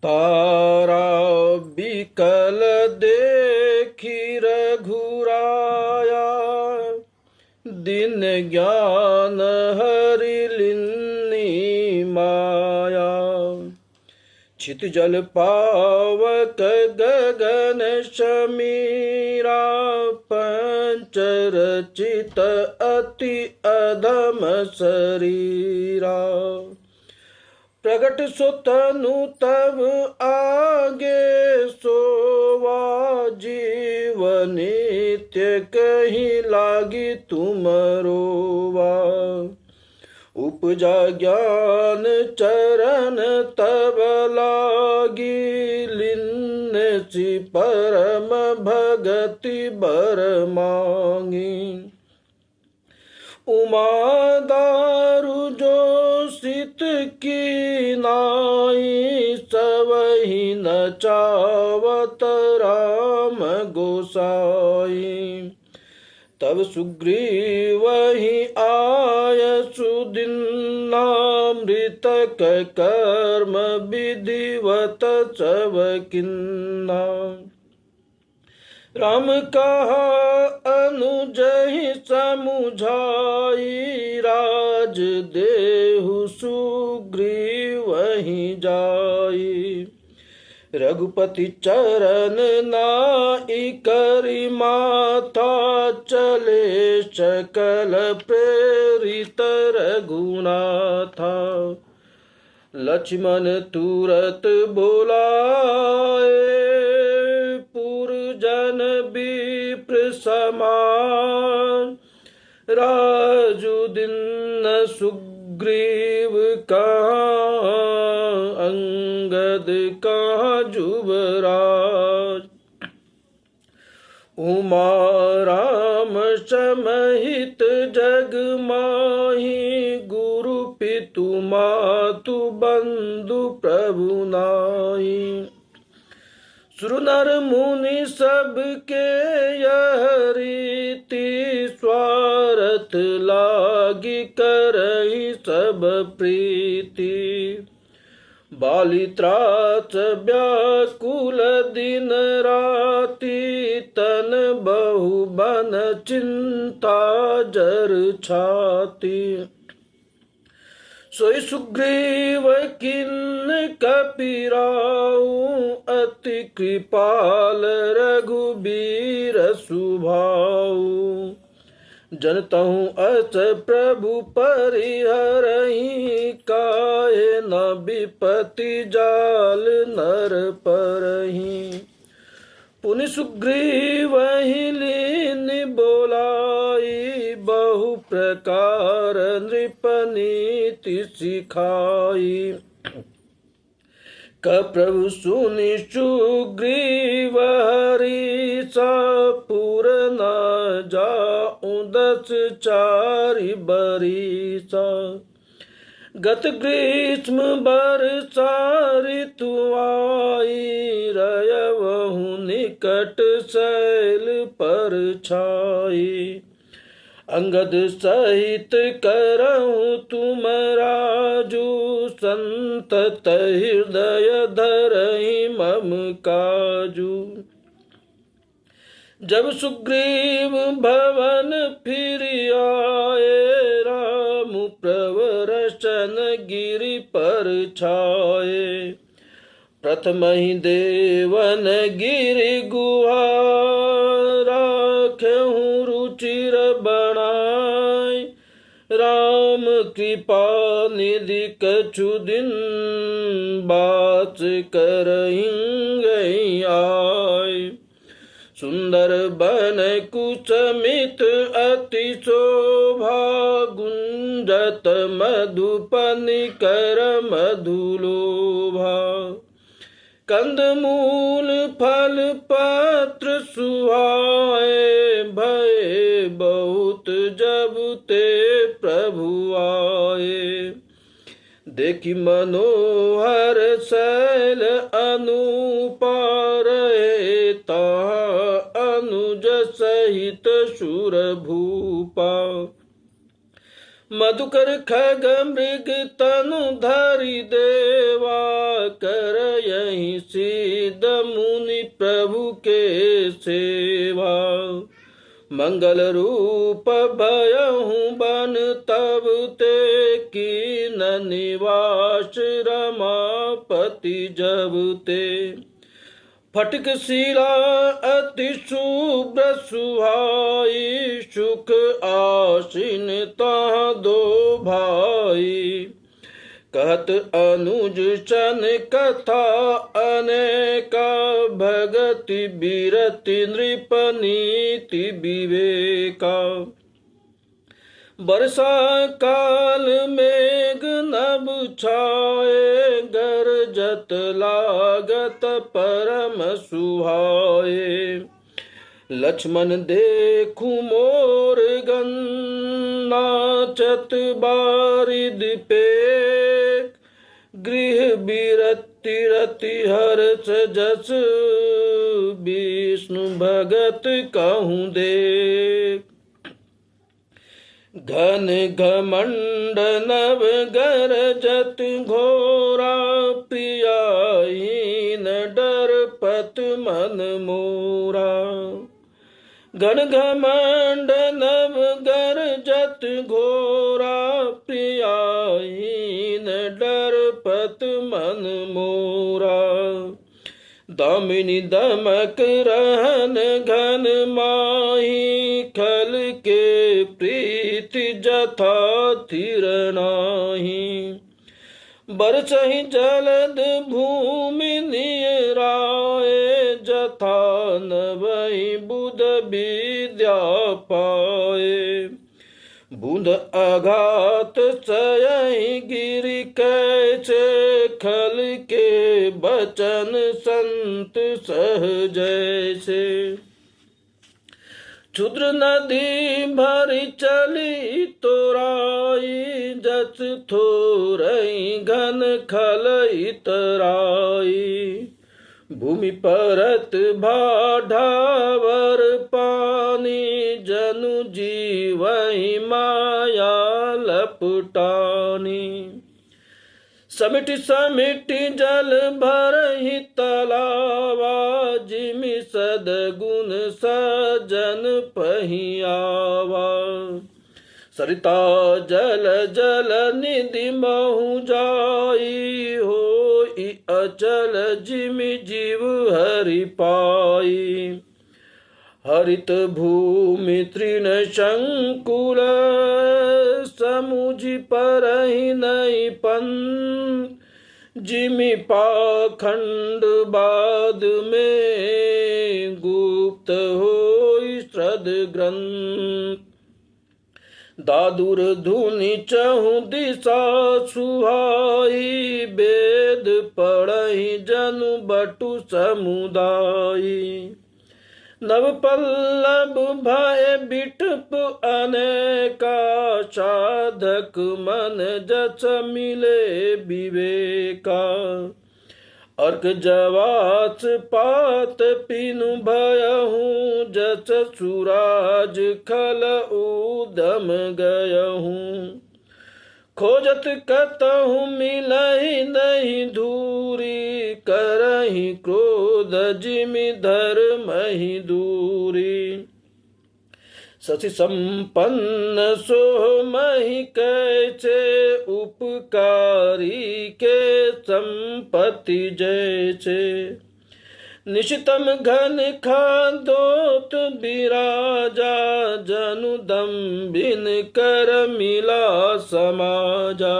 तारा बिकल देखी रघुराया, दिन ज्ञान हरि लिन्नी माया। छित जल पावक गगन समीरा, पंच रचित अति अधम शरीरा। प्रगट सो तनु तब आगे, सोवा जीव नित्य कहीं लागी तुम रोवा। उपजा ज्ञान चरण तब लागी, लिन्न सी परम भगति बर मांगी। उमा दारु जो सित की नाई, सबहि नचावत राम गोसाई। तब सुग्रीव ही आय सुदिन्ना, मृतक कर्म विधिवत सब किन्ना। राम कहा अनुज ही समुझाई, राज देहु सुग्रीव ही जाई। रघुपति चरण नाई करि माथा, चले सकल प्रेरित रघुनाथा। लक्ष्मण तुरत बोलाए, पुरजन विप्र समान। राजुदिन सुग्रीव कहाँ, अंगद कहाँ जुबराज। उमा राम समहित जग माही, गुरु पितु मातु बंधु प्रभु नाई। सुर नर मुनि सबके यह रीति, स्वार्थ लागी करहि सब प्रीति। बाली त्रास व्याकुल दिन राति, तन बहु बन चिंता जर छाती। सोई सुग्रीव किन्न कपिराऊ, अति कृपाल रघुबीर सुभाऊ। जनतहु अस प्रभु परिहरहि, काहे न विपति जाल नर परहि। पुनि सुग्रीव ही लीन बोलाई, बहु प्रकार नृपनीति सिखाई। प्रभु सुनि सुग्रीव हरिसा, पुर न जाऊं 10 चारि बरिसा। गत ग्रीष्म बरसा ऋतु आई, रयवहु निकट शैल पर छाई। अंगद सहित करऊं तुम राजू, संतत हृदय धरहि मम काजू। जब सुग्रीव भवन फिर आए, राम प्रवर सन गिरि पर छाए। प्रथम ही देवन गिरि गुहा, राखहु रुचिर बनाय। राम कृपा निधि कछु दिन, बात करहिं आय। सुंदर बन कुसमित अति शोभा, गुंजत मधुपनि कर मधुलोभा। कंद मूल फल पत्र सुहाए, भय बहुत जब ते प्रभु आए। देखि मनोहर शैल अनुपार, अनुज सहित सुर भूपा। मधुकर खग मृग तनु धरि देवा, कर यही मंगल रूप भयहु बन तब ते कीन निवास रमापति जब ते। फटक शिला अति शुभ्र सुहाई सुख आसीन तहाँ दो भाई। कहत अनुज सन कथा अनेका भगति बिरति नृप नीति विवेका। वर्षा काल मेघ नभ छाए गरजत लागत परम सुहाए। लक्ष्मण देखु मोर गन नाचत बारिद पे गृह बिरति रति हर्ष जस विष्णु भगत कहूँ देख। घन घमंड नव गरजत घोरा प्रियाहीन डर पत मन मोरा। घन घमंड नव गरजत घोरा प्रियाहीन डर पत मन मोरा। दामिनी दमक रहन घन माही खल के प्रीति जथा थिर नाही। बरसहि जलद भूमि निराए जथा नवहि बुध विद्या पाए। बूंद आघात सयहि गिरि कैसे खल के बचन संत सह जैसे। क्षुद्र नदी भरी चली तोराई जस थोरई घन खलई तराई। भूमि परत भाढ़ावर पानी जनु जीवहि माया लपटानी। समिट समिट जल भरहि तलावा जिमि सदगुण सजन पहियावा। सरिता जल जल निधि महु जाई होई अचल जिमि जीव हरि पाई। हरित भूमि तृण संकुल समुझि परहि नहीं पन जिमि पाखंड बाद में गुप्त होई श्रद्ध ग्रंथ। दादुर धुनि चहु दिशा सुहाई वेद पढ़हि जनु बटु समुदायी। नव पल्लव भय बिटप अनेका साधक मन जस मिले विवेका। अर्क जवास पात पिनु भयहु जस सूराज खल उदम गयहु। खोजत कतहु मिलहि नहीं धूरी करहि क्रोध जिमि धर्महि दूरी। शशि संपन्न सोमहि कैसे उपकारी के संपत्ति जैसे। निशितम घन खादोत विराजा जनु दम्भिन कर मिला समाजा।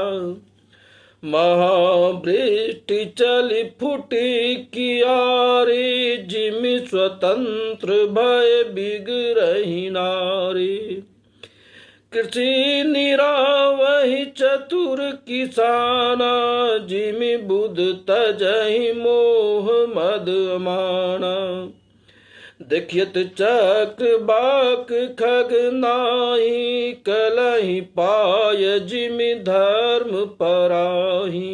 महावृष्टि चली फुटी कियारी जिमि स्वतंत्र भय बिगरहि नारी। कृषि निरावहि चतुर किसाना जिमि बुध तजहि मोह मद माना। देखियत चक्र बाक खग नाही कलहि पाय जिमि धर्म पराही।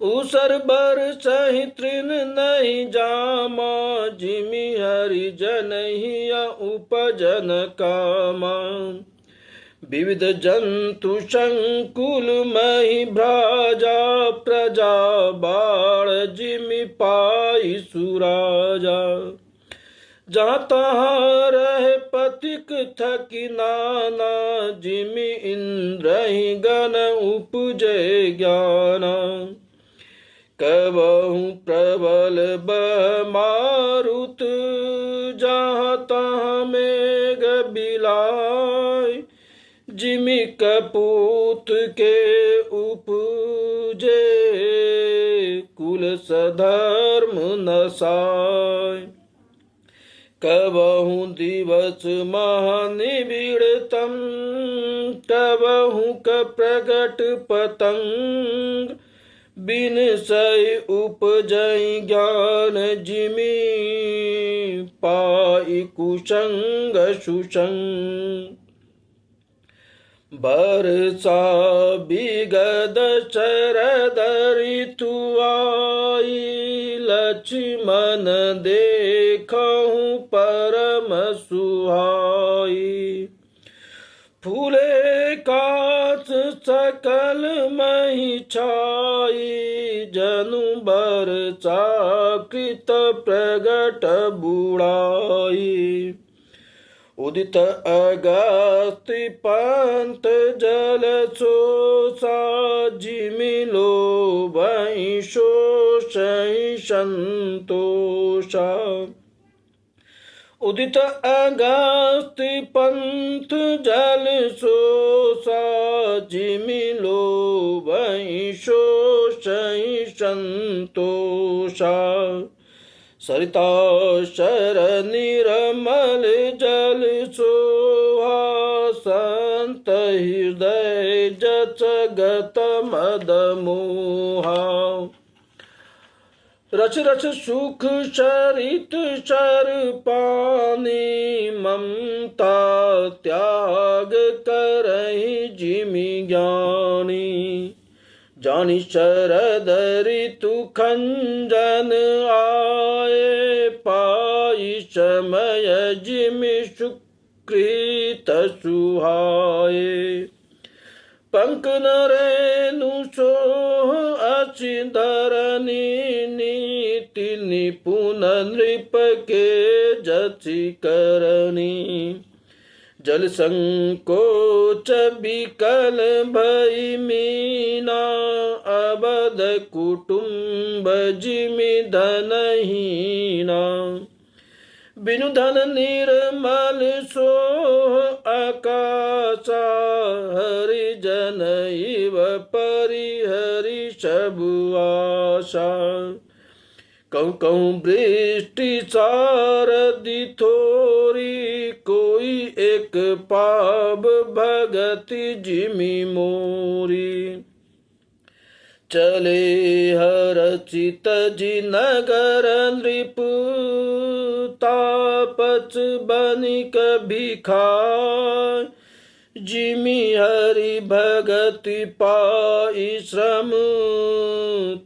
उसर बरसहि तृण नहीं जामा जिमि हरिजन हिया उपजन कामा। विविध जंतु संकुल महि भ्राजा प्रजा बाढ़ जिमि पाई सुराजा। जहाँ तहाँ रहे पथिक थकी नाना, जिमि इंद्रहि गण उपजे ज्ञान। कबहु प्रबल मारुत, जहाँ तहाँ मेघ बिलाय, जिमि कपूत के उपजे कुल सधर्म नसाय। कबहु दिवस महानिबिड़तम, कबहु प्रगट पतंग, बिन सई उपजई ज्ञान, जिमि पाई कुसंग सुसंग। बरसा बिगद शरद ऋतु आई, लक्ष्मण देखहु परम सुहाई। फूले काश सकल मही छाई, जनु बरसा कृत प्रगट बुढ़ाई। उदित अगस्त्य पंत जल सोसा, जिमि लोभहि शोषहि संतोषा। उदित अगस्त्य पंत जल सोसा, जिमि लोभहि शोषहि संतोषा। सरिता शर निर्मल जल सोहा, संत हृदय जस गत मद मोहा। रच रच सुख सरित सर पानी, ममता त्याग करहि जिमि ज्ञानी। जानि शरद ऋतु खंजन आए, पाई समय जिमि सुकृत सुहाए। पंक नरेनु सोह अचि धरनी, नीति निपुण नृप के जचि करनी। जल संकोच बिकल भई मीना, अबध कुटुंब जिमि धनहीना। बिनु धन निर्मल सोह आकाशा, हरिजन इव परिहरि सबु आशा। कहूँ कहूँ वृष्टि सारदि थोरी, कोई एक पाव भगति जिमि मोरी। चले हरचित जी नगर नृप, तापस बनिक भिखार। जिमि हरि भगति पाई श्रम,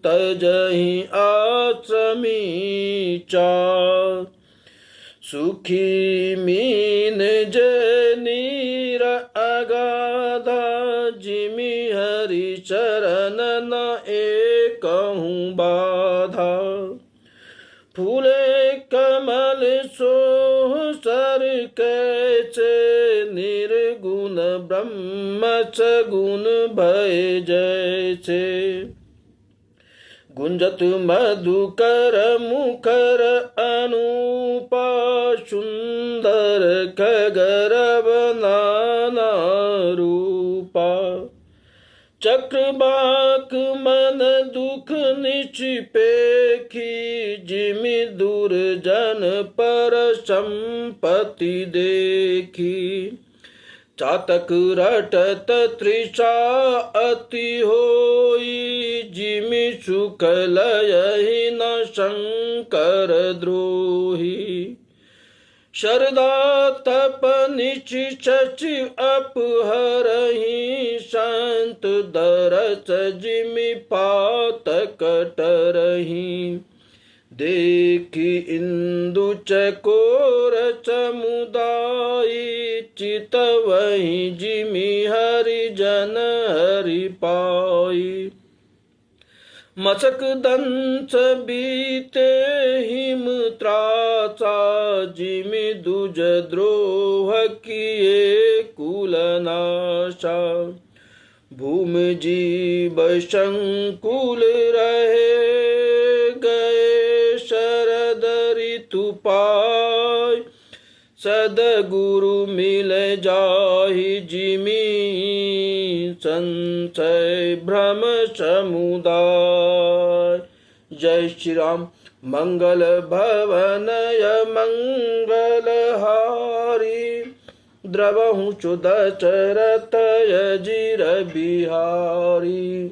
तजहि आश्रमी चार। सुखी मीन जय नीर अगाधा, जिमि हरि चरण न एकहु बाधा। फूले कमल सोह सर कैसे, निर्गुण ब्रह्म सगुण भय जैसे। गुंजत मधुकर मुखर अनुपा, सुंदर खगरव नाना रूपा। चक्रबाक मन दुख निछिपेखी, जिमि दुर्जन पर संपत्ति देखी। चातक रटत तृषा अति होई, जिमि सुख लयहि न शंकर द्रोही। शरदा तप निचि अपहरहि, संत दरस जिमि पातक टरहि। देखी इंदु चकोर समुदायी, चितवहि जिमि हरिजन हरि पाई। मचक दंश बीते हिम त्राचा जिमि दुज द्रोह किए कुलनाशा भूमि जीव संकुल रहे गए शरद ऋतु पाय सदगुरु मिल जाहि जिमि संशय भ्रम समुदाय। जय श्री राम। मंगल भवनय मंगल हारी द्रवहु चुदचरतय जिर बिहारी।